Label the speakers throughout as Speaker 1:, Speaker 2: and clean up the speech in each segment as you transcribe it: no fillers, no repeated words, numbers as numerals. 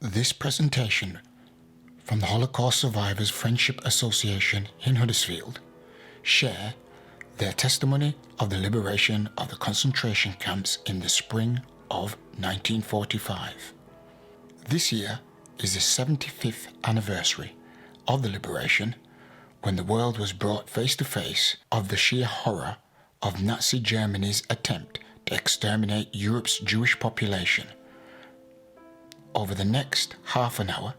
Speaker 1: This presentation from the Holocaust Survivors Friendship Association in Huddersfield share their testimony of the liberation of the concentration camps in the spring of 1945. This year is the 75th anniversary of the liberation, when the world was brought face to face of the sheer horror of Nazi Germany's attempt to exterminate Europe's Jewish population. Over the next half an hour,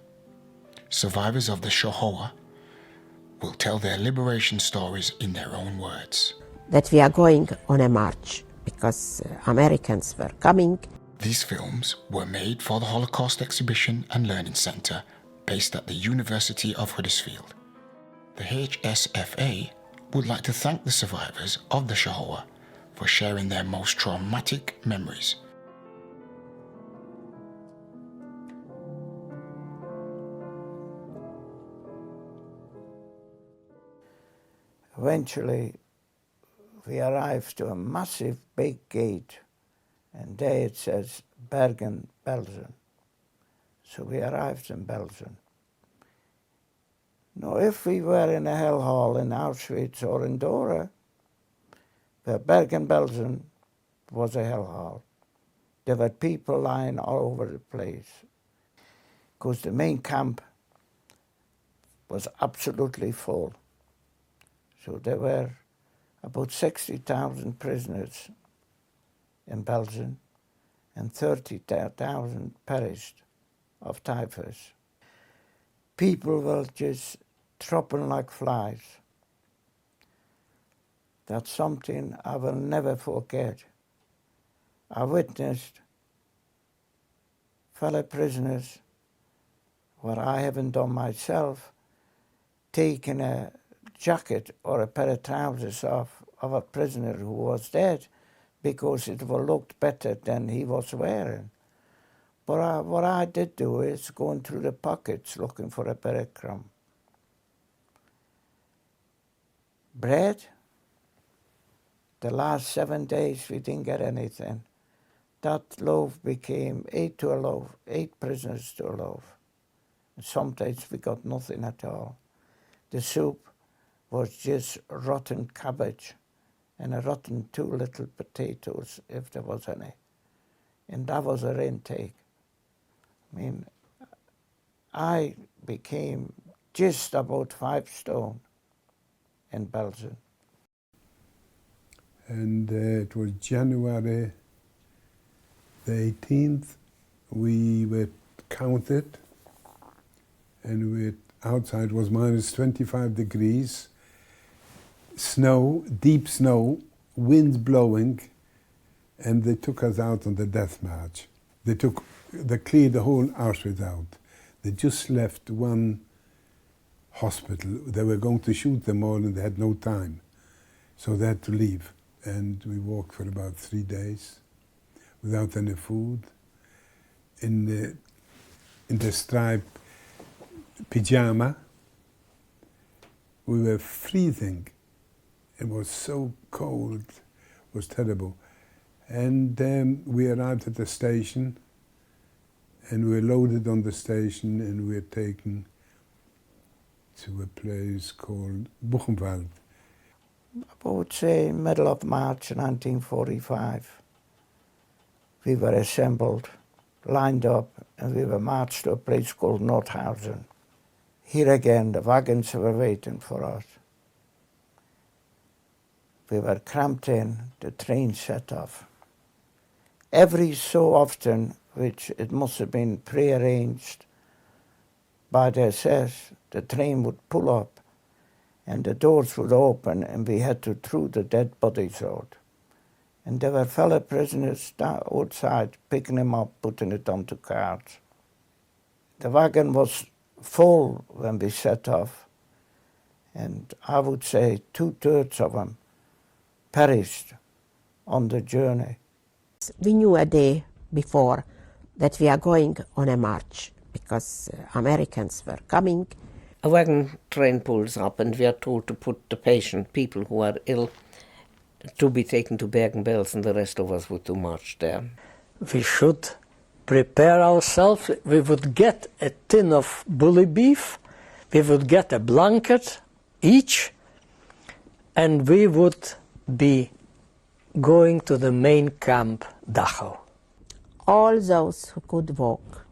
Speaker 1: survivors of the Shoah will tell their liberation stories in their own words.
Speaker 2: That we are going on a march because Americans were coming.
Speaker 1: These films were made for the Holocaust Exhibition and Learning Centre based at the University of Huddersfield. The HSFA would like to thank the survivors of the Shoah for sharing their most traumatic memories.
Speaker 3: Eventually, we arrived to a massive big gate, and there it says Bergen, Belgium. So we arrived in Belgium. Now, if we were in a hell hall in Auschwitz or in Dora, but Bergen, Belgium was a hell hall. There were people lying all over the place, because the main camp was absolutely full. So there were about 60,000 prisoners in Belgium, and 30,000 perished of typhus. People were just dropping like flies. That's something I will never forget. I witnessed fellow prisoners, what I haven't done myself, taking a jacket or a pair of trousers off of a prisoner who was dead because it would look better than he was wearing. But what I did do is going through the pockets looking for a breadcrumb. Bread, the last 7 days we didn't get anything. That loaf became 8 to a loaf, 8 prisoners to a loaf. And sometimes we got nothing at all. The soup was just rotten cabbage and a rotten 2 little potatoes, if there was any. And that was our intake. I mean, I became just about 5 stone in Belgium.
Speaker 4: And it was January the 18th. We were counted, and outside was minus 25 degrees, snow, deep snow, wind blowing, and they took us out on the death march. They cleared the whole Auschwitz out. They just left one hospital. They were going to shoot them all and they had no time. So they had to leave. And we walked for about 3 days without any food, in the striped pyjama. We were freezing. It was so cold, it was terrible. And we arrived at the station, and we were loaded on the station, and we were taken to a place called Buchenwald.
Speaker 3: I would say middle of March 1945. We were assembled, lined up, and we were marched to a place called Nordhausen. Here again, the wagons were waiting for us. We were cramped in, the train set off. Every so often, which it must have been prearranged by the SS, the train would pull up and the doors would open and we had to throw the dead bodies out. And there were fellow prisoners outside picking them up, putting it onto carts. The wagon was full when we set off, and I would say 2/3 of them perished on the journey.
Speaker 2: We knew a day before that we are going on a march because Americans were coming.
Speaker 5: A wagon train pulls up and we are told to put the people who are ill, to be taken to Bergen-Belsen, and the rest of us were to march there.
Speaker 6: We should prepare ourselves. We would get a tin of bully beef, we would get a blanket each, and we would be going to the main camp, Dachau.
Speaker 2: All those who could walk,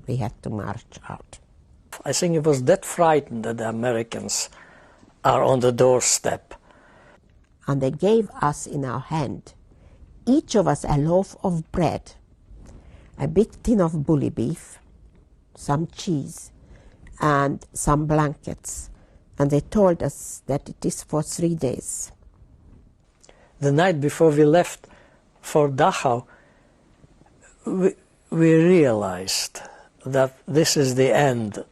Speaker 2: we had to march out.
Speaker 6: I think it was that frightened that the Americans are on the doorstep.
Speaker 2: And they gave us in our hand, each of us a loaf of bread, a big tin of bully beef, some cheese, and some blankets. And they told us that it is for 3 days.
Speaker 6: The night before we left for Dachau, we realized that this is the end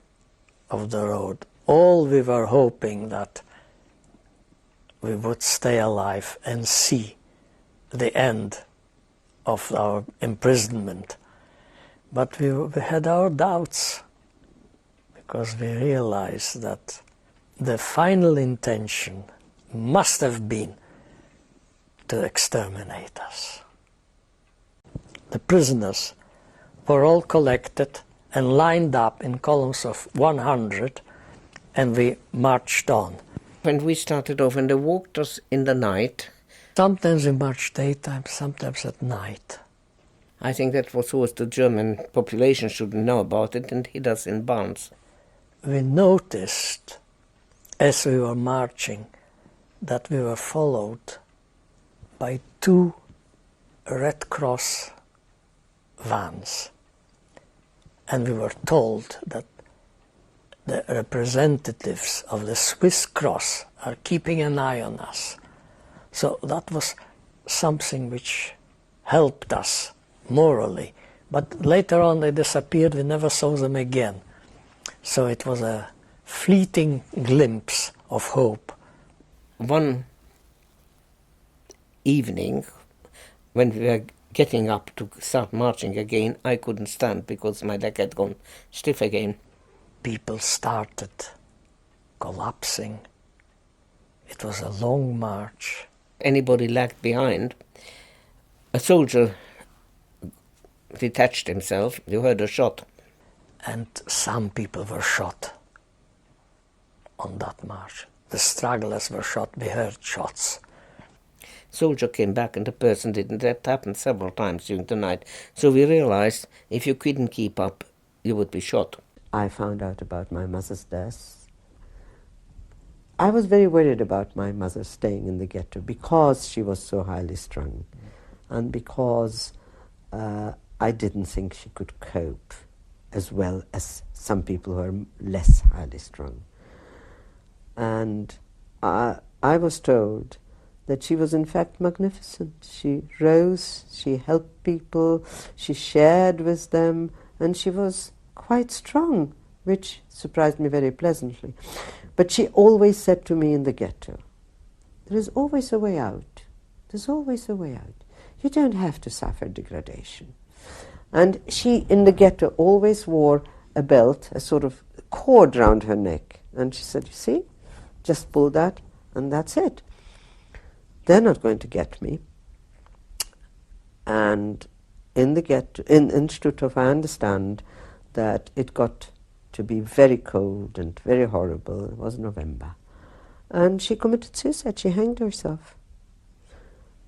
Speaker 6: of the road. All we were hoping that we would stay alive and see the end of our imprisonment. But we had our doubts, because we realized that the final intention must have been to exterminate us. The prisoners were all collected and lined up in columns of 100, and we marched on.
Speaker 5: When we started off, and they walked us in the night.
Speaker 6: Sometimes we marched daytime, sometimes at night.
Speaker 5: I think that was what the German population shouldn't know about it, and hid us in barns.
Speaker 6: We noticed, as we were marching, that we were followed by 2 Red Cross vans. And we were told that the representatives of the Swiss Cross are keeping an eye on us. So that was something which helped us morally. But later on they disappeared, we never saw them again. So it was a fleeting glimpse of hope.
Speaker 5: One evening, when we were getting up to start marching again, I couldn't stand because my leg had gone stiff again.
Speaker 6: People started collapsing. It was a long march.
Speaker 5: Anybody lagged behind. A soldier detached himself. You heard a shot.
Speaker 6: And some people were shot on that march. The stragglers were shot. We heard shots.
Speaker 5: Soldier came back and the person didn't. That happened several times during the night. So we realized if you couldn't keep up, you would be shot.
Speaker 2: I found out about my mother's death. I was very worried about my mother staying in the ghetto because she was so highly strung and because I didn't think she could cope as well as some people who are less highly strung. And I was told that she was in fact magnificent. She rose, she helped people, she shared with them, and she was quite strong, which surprised me very pleasantly. But she always said to me in the ghetto, there is always a way out. There's always a way out. You don't have to suffer degradation. And she, in the ghetto, always wore a belt, a sort of cord round her neck. And she said, you see, just pull that and that's it. They're not going to get me. And in the ghetto, in Stutthof, I understand that it got to be very cold and very horrible. It was November. And she committed suicide. She hanged herself.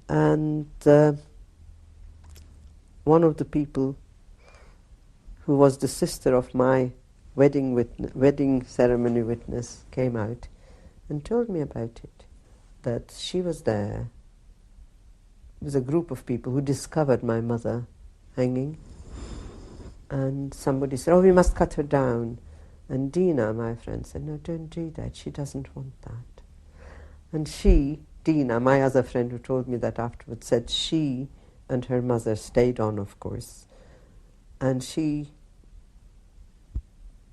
Speaker 2: And one of the people who was the sister of my wedding ceremony witness came out and told me about it, that she was there. It was a group of people who discovered my mother hanging, and somebody said, oh, we must cut her down. And Dina, my friend, said, no, don't do that. She doesn't want that. And she, Dina, my other friend who told me that afterwards, said she and her mother stayed on, of course. And she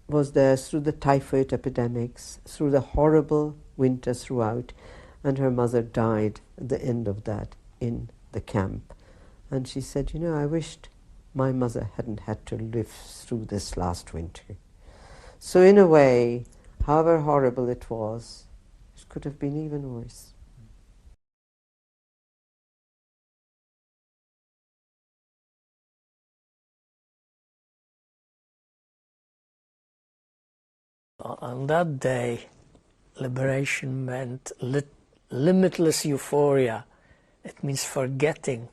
Speaker 2: was there through the typhoid epidemics, through the horrible winter throughout, and her mother died at the end of that in the camp. And she said, you know, I wished my mother hadn't had to live through this last winter. So in a way, however horrible it was, it could have been even worse.
Speaker 6: On that day, liberation meant limitless euphoria. It means forgetting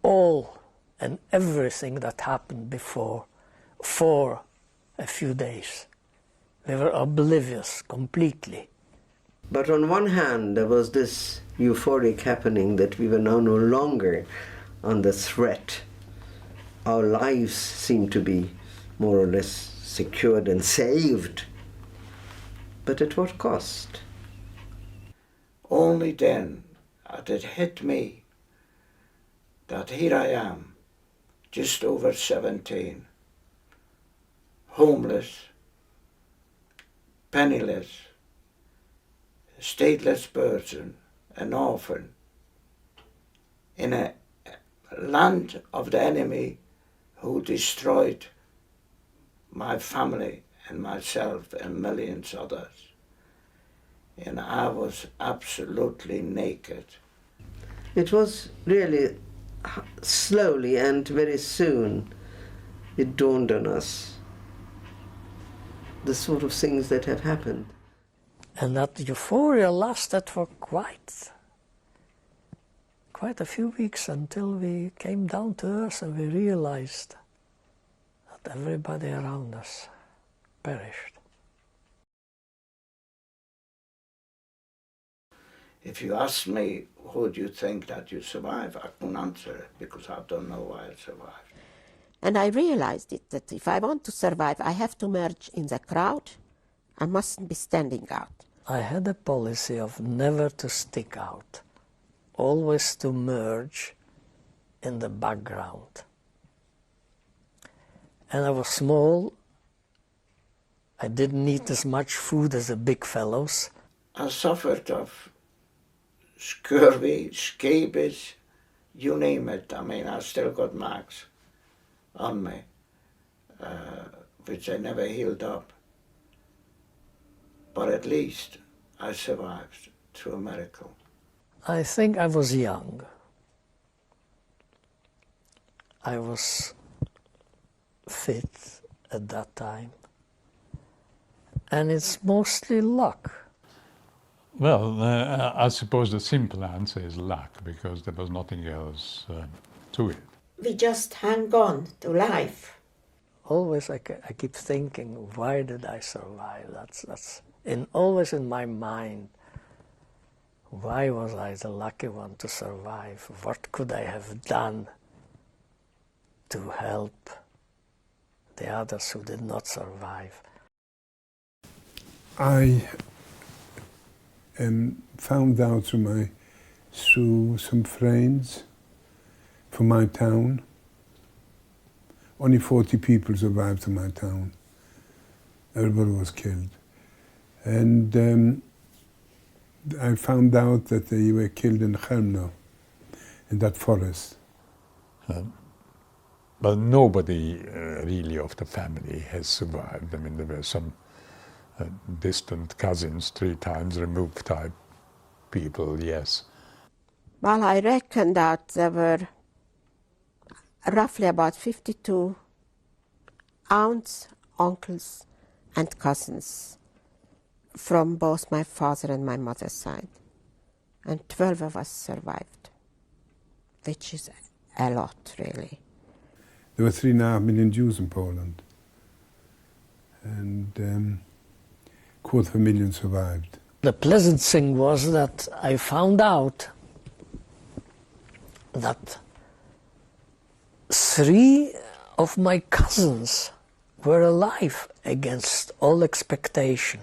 Speaker 6: all and everything that happened before for a few days. We were oblivious completely.
Speaker 2: But on one hand, there was this euphoric happening that we were now no longer under threat. Our lives seemed to be more or less secured and saved. But at what cost?
Speaker 3: Only then had it hit me that here I am, just over 17, homeless, penniless, a stateless person, an orphan, in a land of the enemy who destroyed my family and myself and millions others. And I was absolutely naked.
Speaker 2: It was really slowly and very soon it dawned on us the sort of things that had happened.
Speaker 6: And that euphoria lasted for quite a few weeks until we came down to earth and we realized that everybody around us perished.
Speaker 3: If you ask me, how do you think that you survive, I couldn't answer it because I don't know why I survived.
Speaker 7: And I realized it, that if I want to survive, I have to merge in the crowd. I mustn't be standing out.
Speaker 6: I had a policy of never to stick out, always to merge in the background. And I was small. I didn't eat as much food as the big fellows.
Speaker 3: I suffered of scurvy, scabies, you name it. I mean, I still got marks on me, which I never healed up. But at least I survived through a miracle.
Speaker 6: I think I was young. I was fit at that time. And it's mostly luck.
Speaker 8: Well, I suppose the simple answer is luck, because there was nothing else to it.
Speaker 9: We just hang on to life.
Speaker 6: Always I keep thinking, why did I survive? That's always in my mind. Why was I the lucky one to survive? What could I have done to help the others who did not survive?
Speaker 4: I found out through some friends from my town. Only 40 people survived in my town. Everybody was killed. And I found out that they were killed in Chelmno, in that forest.
Speaker 8: But nobody really of the family has survived. I mean, there were some distant cousins, 3 times removed type people, yes.
Speaker 7: Well, I reckon that there were roughly about 52 aunts, uncles, and cousins from both my father and my mother's side. And 12 of us survived, which is a lot, really.
Speaker 4: There were 3.5 million Jews in Poland. And 250,000 survived.
Speaker 6: The pleasant thing was that I found out that 3 of my cousins were alive against all expectation.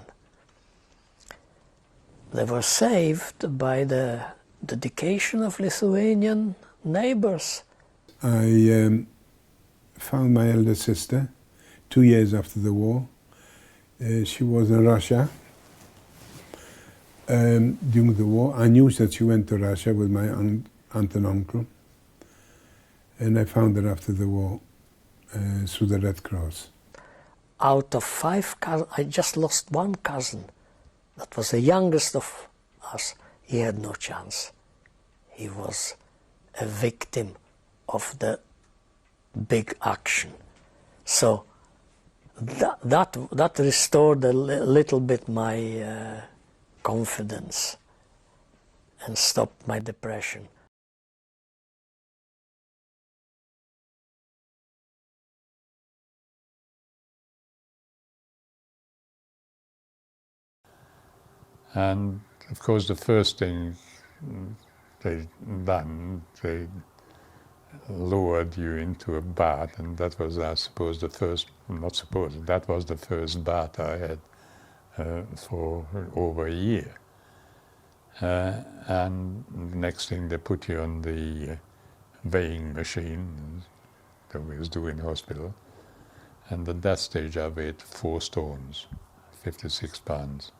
Speaker 6: They were saved by the dedication of Lithuanian neighbors.
Speaker 4: I found my elder sister 2 years after the war. She was in Russia during the war. I knew that she went to Russia with my aunt and uncle. And I found her after the war through the Red Cross.
Speaker 6: Out of 5 cousins, I just lost 1 cousin. That was the youngest of us. He had no chance. He was a victim of the big action. So that restored a little bit my confidence and stopped my depression.
Speaker 8: And of course, the first thing they lowered you into a bath, and that was, I suppose, that was the first bath I had for over a year. And the next thing, they put you on the weighing machine that we was doing in hospital. And at that stage, I weighed 4 stones, 56 pounds.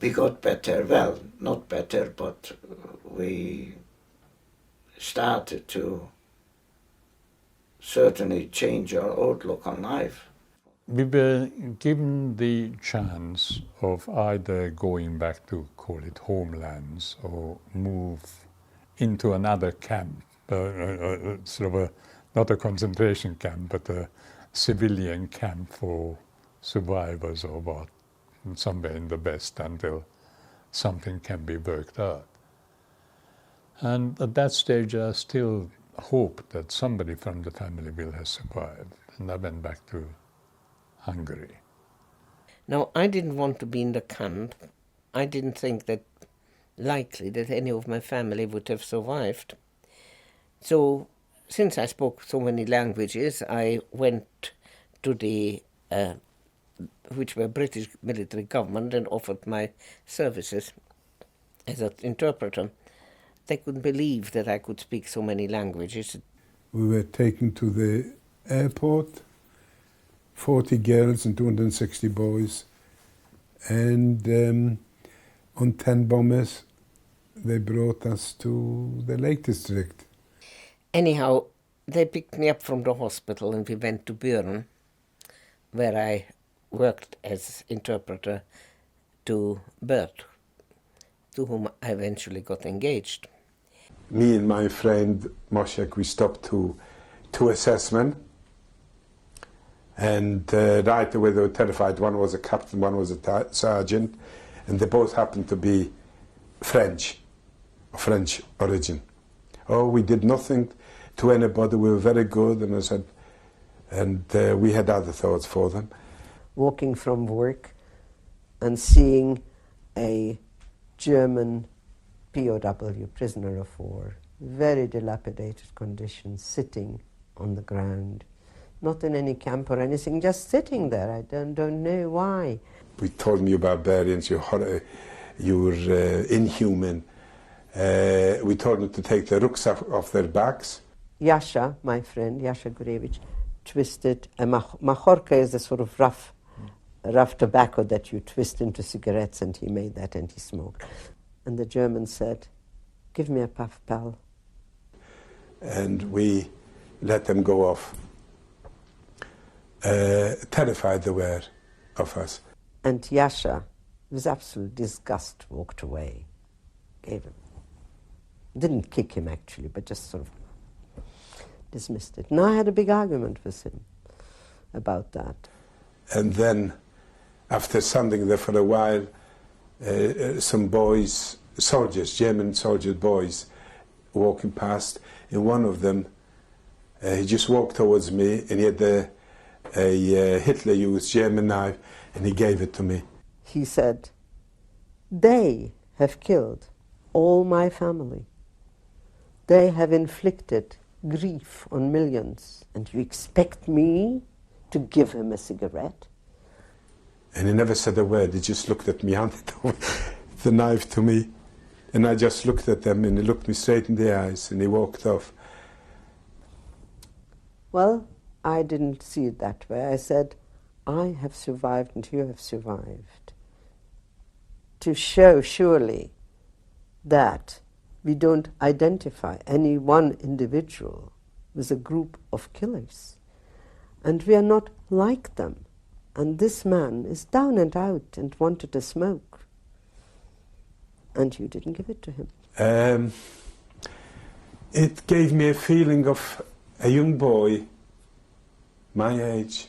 Speaker 3: We got better, well, not better, but we started to certainly change our outlook on life.
Speaker 8: We were given the chance of either going back to, call it, homelands, or move into another camp, sort of not a concentration camp, but a civilian camp for survivors or what, somewhere in the West, until something can be worked out. And at that stage, I still hoped that somebody from the family will have survived, and I went back to Hungary.
Speaker 5: Now, I didn't want to be in the camp. I didn't think that likely that any of my family would have survived. So, since I spoke so many languages, I went to the, which were British military government, and offered my services as an interpreter. They couldn't believe that I could speak so many languages.
Speaker 4: We were taken to the airport, 40 girls and 260 boys, and on 10 bombers they brought us to the Lake District.
Speaker 5: Anyhow, they picked me up from the hospital and we went to Björn, where I worked as interpreter to Bert, to whom I eventually got engaged.
Speaker 4: Me and my friend Moshek, we stopped to assessment, and right away they were terrified. One was a captain, one was a sergeant, and they both happened to be French origin. Oh, we did nothing to anybody, we were very good, and I said, and we had other thoughts for them.
Speaker 2: Walking from work and seeing a German POW, prisoner of war, very dilapidated condition, sitting on the ground, not in any camp or anything, just sitting there. I don't know why.
Speaker 4: We told me, you barbarians, you're inhuman. We told them to take the rucksack off their backs.
Speaker 2: Yasha, my friend, Yasha Gurevich, twisted, a Majorca is a sort of rough tobacco that you twist into cigarettes, and he made that and he smoked. And the German said, "Give me a puff, pal."
Speaker 4: And we let them go off. Terrified they were of us.
Speaker 2: And Yasha, with absolute disgust, walked away. Didn't kick him actually, but just sort of dismissed it. And I had a big argument with him about that.
Speaker 4: And then, after standing there for a while, some boys, soldiers, German soldier boys, walking past, and one of them, he just walked towards me, and he had a Hitler-used German knife, and he gave it to me.
Speaker 2: He said, "They have killed all my family. They have inflicted grief on millions, and you expect me to give him a cigarette?"
Speaker 4: And he never said a word. He just looked at me, handed the knife to me, and I just looked at them, and he looked me straight in the eyes, and he walked off.
Speaker 2: Well, I didn't see it that way. I said, I have survived and you have survived. To show, surely, that we don't identify any one individual with a group of killers. And we are not like them. And this man is down and out and wanted a smoke. And you didn't give it to him.
Speaker 4: It gave me a feeling of a young boy, my age,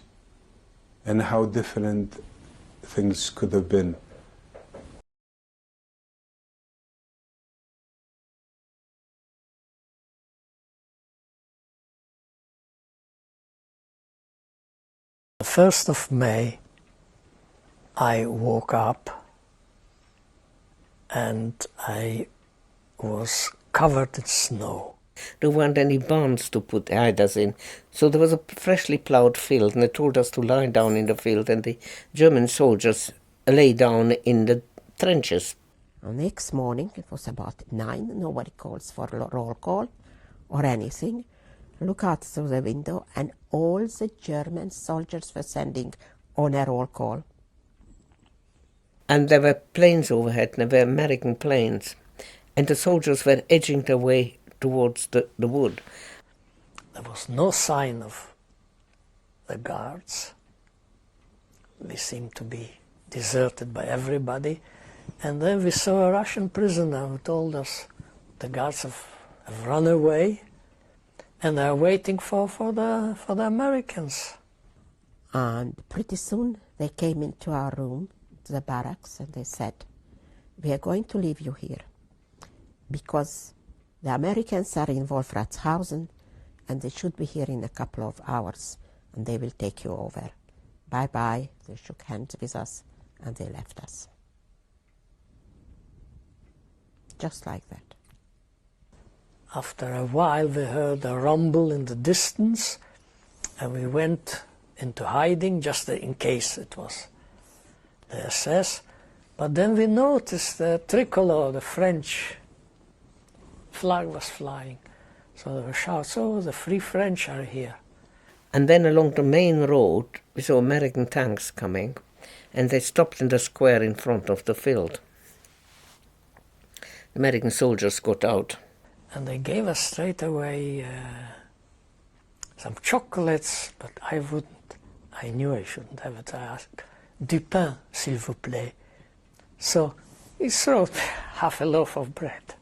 Speaker 4: and how different things could have been.
Speaker 6: The 1st of May, I woke up and I was covered in snow.
Speaker 5: There weren't any barns to put hide us in, so there was a freshly ploughed field, and they told us to lie down in the field, and the German soldiers lay down in the trenches.
Speaker 7: The next morning, it was about 9, nobody calls for a roll call or anything. Look out through the window, and all the German soldiers were sending on a roll call.
Speaker 5: And there were planes overhead, and there were American planes, and the soldiers were edging their way towards the wood.
Speaker 6: There was no sign of the guards. We seemed to be deserted by everybody. And then we saw a Russian prisoner who told us the guards have run away and they're waiting for the Americans.
Speaker 7: And pretty soon they came into our room, to the barracks, and they said, "We are going to leave you here because the Americans are in Wolfratshausen and they should be here in a couple of hours and they will take you over. Bye-bye." They shook hands with us and they left us. Just like that.
Speaker 6: After a while we heard a rumble in the distance and we went into hiding just in case it was the SS. But then we noticed the tricolor, the French flag was flying. So there were shouts, "Oh, the Free French are here."
Speaker 5: And then along the main road we saw American tanks coming, and they stopped in the square in front of the field. The American soldiers got out.
Speaker 6: And they gave us straight away some chocolates, but I wouldn't. I knew I shouldn't have it. I asked, "Du pain, s'il vous plaît." So he threw half a loaf of bread.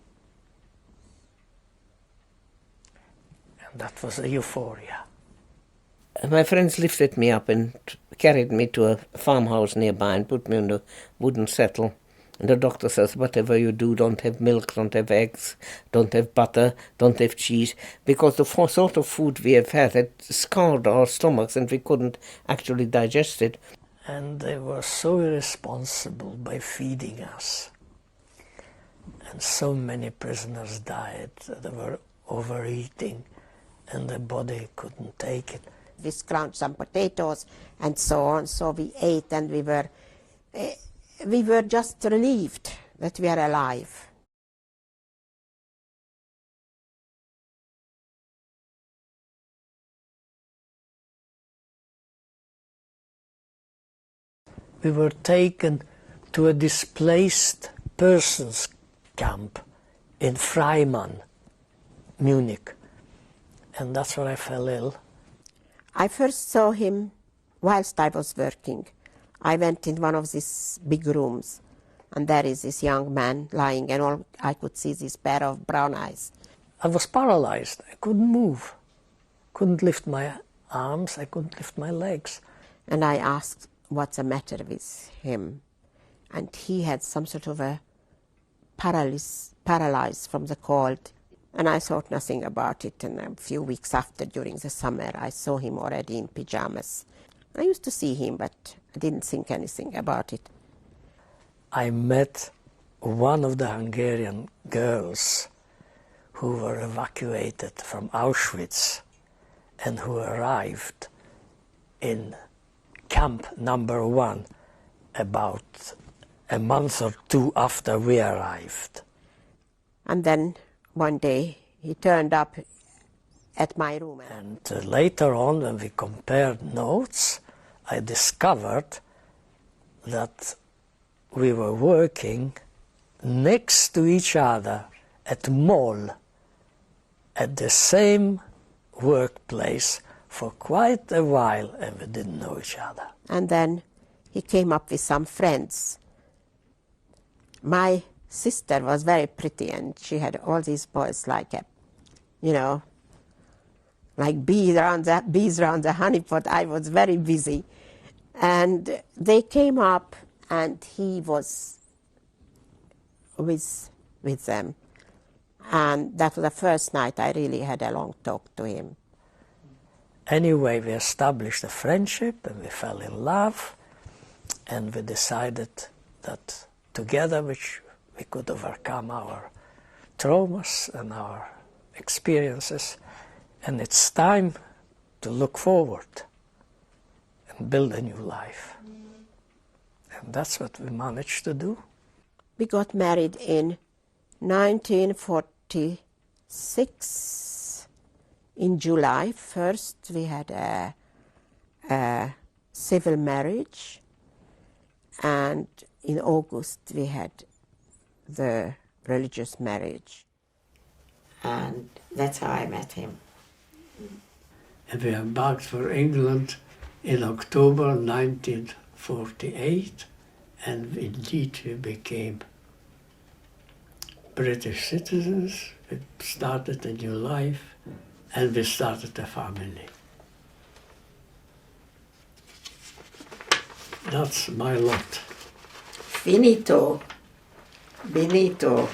Speaker 6: And that was a euphoria.
Speaker 5: My friends lifted me up and carried me to a farmhouse nearby and put me on a wooden settle. And the doctor says, "Whatever you do, don't have milk, don't have eggs, don't have butter, don't have cheese," because the sort of food we have had scarred our stomachs and we couldn't actually digest it.
Speaker 6: And they were so irresponsible by feeding us. And so many prisoners died. They were overeating and the body couldn't take it.
Speaker 7: We scrounged some potatoes and so on, so we ate and we were just relieved that we are alive.
Speaker 6: We were taken to a displaced persons camp in Freimann, Munich, and that's where I fell ill.
Speaker 7: I first saw him whilst I was working. I went in one of these big rooms, and there is this young man lying, and all I could see is this pair of brown eyes.
Speaker 6: I was paralyzed. I couldn't move. Couldn't lift my arms. I couldn't lift my legs.
Speaker 7: And I asked what's the matter with him. And he had some sort of a paralyzed from the cold. And I thought nothing about it. And a few weeks after, during the summer, I saw him already in pajamas. I used to see him, but I didn't think anything about it.
Speaker 6: I met one of the Hungarian girls who were evacuated from Auschwitz and who arrived in camp number 1 about a month or 2 after we arrived.
Speaker 7: And then one day he turned up at my room.
Speaker 6: And later on, when we compared notes, I discovered that we were working next to each other at mall, at the same workplace for quite a while, and we didn't know each other.
Speaker 7: And then he came up with some friends. My sister was very pretty, and she had all these boys like like bees around the honey pot. I was very busy. And they came up, and he was with them. And that was the first night I really had a long talk to him.
Speaker 6: Anyway, we established a friendship and we fell in love, and we decided that together we could overcome our traumas and our experiences, and it's time to look forward and build a new life. And that's what we managed to do.
Speaker 7: We got married in 1946. In July 1st, we had a civil marriage, and in August we had the religious marriage.
Speaker 9: And that's how I met him.
Speaker 10: And we embarked for England in October 1948, and indeed we became British citizens. We started a new life, and we started a family. That's my lot.
Speaker 9: Finito. Benito.